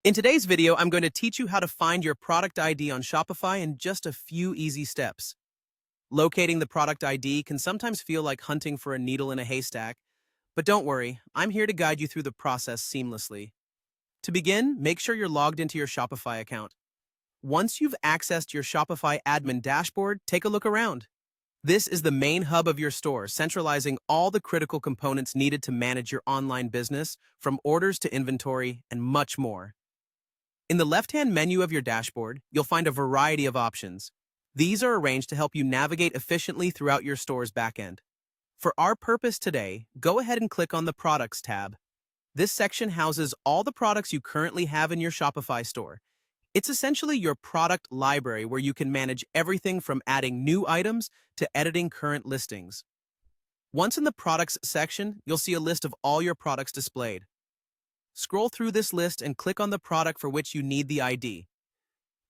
In today's video, I'm going to teach you how to find your product ID on Shopify in just a few easy steps. Locating the product ID can sometimes feel like hunting for a needle in a haystack, but don't worry, I'm here to guide you through the process seamlessly. To begin, make sure you're logged into your Shopify account. Once you've accessed your Shopify admin dashboard, take a look around. This is the main hub of your store, centralizing all the critical components needed to manage your online business, from orders to inventory and much more. In the left-hand menu of your dashboard, you'll find a variety of options. These are arranged to help you navigate efficiently throughout your store's backend. For our purpose today, go ahead and click on the Products tab. This section houses all the products you currently have in your Shopify store. It's essentially your product library where you can manage everything from adding new items to editing current listings. Once in the Products section, you'll see a list of all your products displayed. Scroll through this list and click on the product for which you need the ID.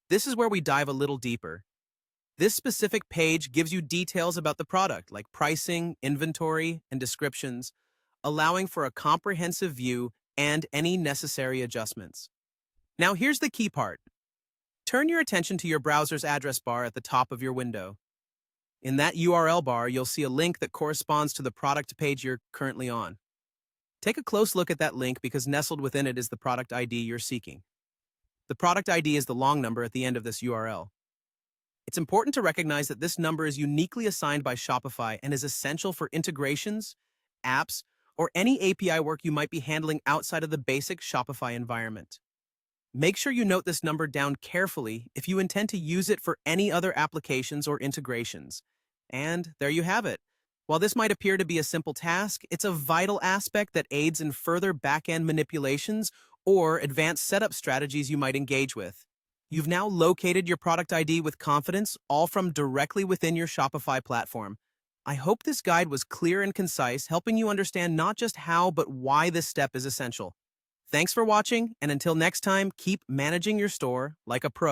This is where we dive a little deeper. This specific page gives you details about the product, like pricing, inventory, and descriptions, allowing for a comprehensive view and any necessary adjustments. Now here's the key part. Turn your attention to your browser's address bar at the top of your window. In that URL bar, you'll see a link that corresponds to the product page you're currently on. Take a close look at that link because nestled within it is the product ID you're seeking. The product ID is the long number at the end of this URL. It's important to recognize that this number is uniquely assigned by Shopify and is essential for integrations, apps, or any API work you might be handling outside of the basic Shopify environment. Make sure you note this number down carefully if you intend to use it for any other applications or integrations. And there you have it. While this might appear to be a simple task, it's a vital aspect that aids in further back-end manipulations or advanced setup strategies you might engage with. You've now located your product ID with confidence, all from directly within your Shopify platform. I hope this guide was clear and concise, helping you understand not just how, but why this step is essential. Thanks for watching, and until next time, keep managing your store like a pro.